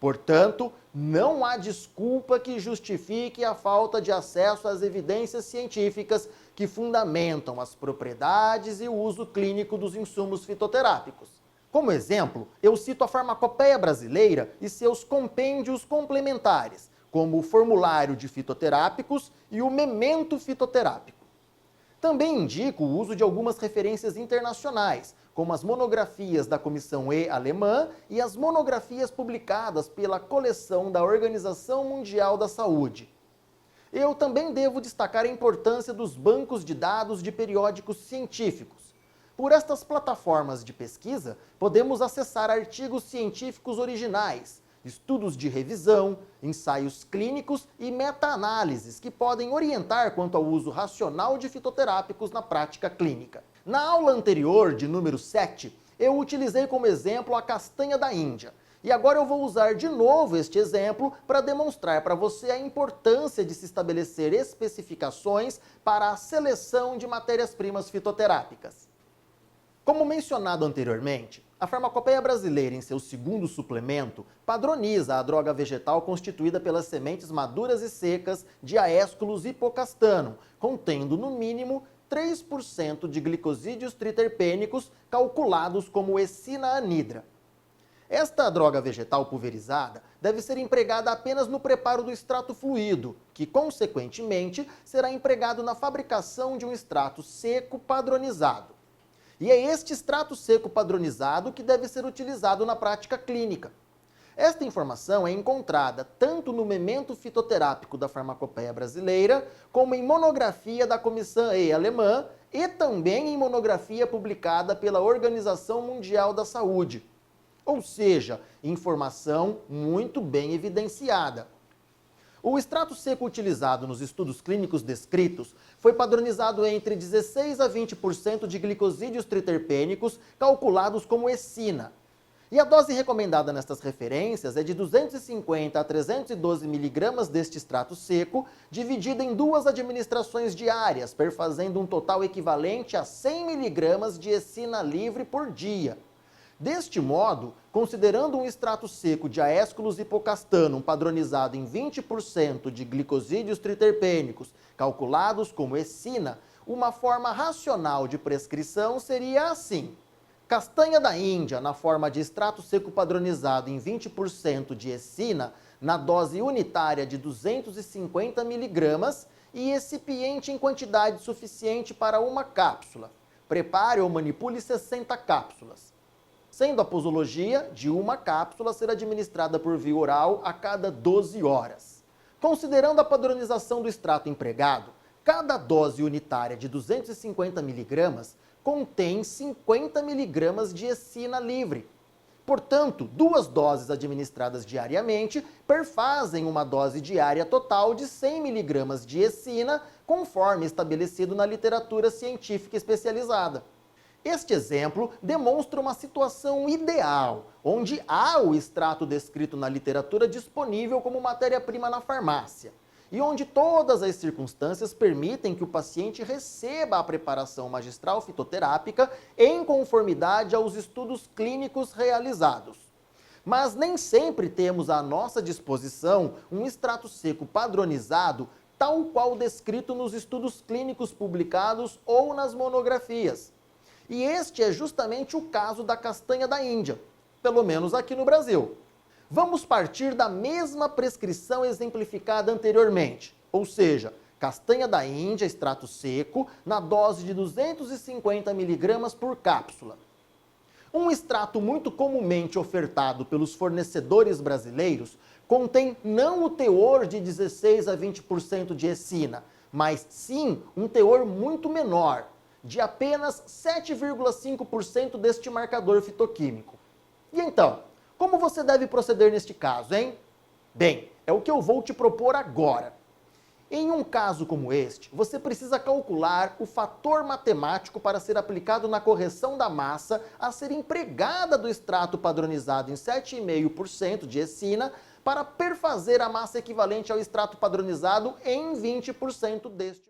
Portanto, não há desculpa que justifique a falta de acesso às evidências científicas que fundamentam as propriedades e o uso clínico dos insumos fitoterápicos. Como exemplo, eu cito a Farmacopeia Brasileira e seus compêndios complementares, como o Formulário de Fitoterápicos e o Memento Fitoterápico. Também indico o uso de algumas referências internacionais, como as monografias da Comissão E alemã e as monografias publicadas pela coleção da Organização Mundial da Saúde. Eu também devo destacar a importância dos bancos de dados de periódicos científicos. Por estas plataformas de pesquisa, podemos acessar artigos científicos originais, estudos de revisão, ensaios clínicos e meta-análises que podem orientar quanto ao uso racional de fitoterápicos na prática clínica. Na aula anterior, de número 7, eu utilizei como exemplo a castanha da Índia. E agora eu vou usar de novo este exemplo para demonstrar para você a importância de se estabelecer especificações para a seleção de matérias-primas fitoterápicas. Como mencionado anteriormente, a Farmacopeia Brasileira, em seu segundo suplemento, padroniza a droga vegetal constituída pelas sementes maduras e secas de Aesculus hipocastanum, contendo no mínimo 3% de glicosídeos triterpênicos calculados como essina anidra. Esta droga vegetal pulverizada deve ser empregada apenas no preparo do extrato fluido, que, consequentemente, será empregado na fabricação de um extrato seco padronizado. E é este extrato seco padronizado que deve ser utilizado na prática clínica. Esta informação é encontrada tanto no Memento Fitoterápico da Farmacopeia Brasileira, como em monografia da Comissão E alemã e também em monografia publicada pela Organização Mundial da Saúde. Ou seja, informação muito bem evidenciada. O extrato seco utilizado nos estudos clínicos descritos foi padronizado entre 16 a 20% de glicosídeos triterpênicos calculados como essina. E a dose recomendada nestas referências é de 250 a 312 mg deste extrato seco, dividida em 2 administrações diárias, perfazendo um total equivalente a 100 mg de essina livre por dia. Deste modo, considerando um extrato seco de Aesculus hipocastanum padronizado em 20% de glicosídeos triterpênicos, calculados como essina, uma forma racional de prescrição seria assim: castanha da Índia, na forma de extrato seco padronizado em 20% de essina, na dose unitária de 250 mg e excipiente em quantidade suficiente para uma cápsula. Prepare ou manipule 60 cápsulas. Sendo a posologia de uma cápsula ser administrada por via oral a cada 12 horas. Considerando a padronização do extrato empregado, cada dose unitária de 250 mg contém 50 mg de essina livre. Portanto, 2 doses administradas diariamente perfazem uma dose diária total de 100 mg de essina, conforme estabelecido na literatura científica especializada. Este exemplo demonstra uma situação ideal, onde há o extrato descrito na literatura disponível como matéria-prima na farmácia, e onde todas as circunstâncias permitem que o paciente receba a preparação magistral fitoterápica em conformidade aos estudos clínicos realizados. Mas nem sempre temos à nossa disposição um extrato seco padronizado, tal qual descrito nos estudos clínicos publicados ou nas monografias. E este é justamente o caso da castanha da Índia, pelo menos aqui no Brasil. Vamos partir da mesma prescrição exemplificada anteriormente, ou seja, castanha da Índia, extrato seco, na dose de 250 mg por cápsula. Um extrato muito comumente ofertado pelos fornecedores brasileiros contém não o teor de 16 a 20% de essina, mas sim um teor muito menor, de apenas 7,5% deste marcador fitoquímico. E então, como você deve proceder neste caso, hein? Bem, é o que eu vou te propor agora. Em um caso como este, você precisa calcular o fator matemático para ser aplicado na correção da massa a ser empregada do extrato padronizado em 7,5% de essina para perfazer a massa equivalente ao extrato padronizado em 20% deste.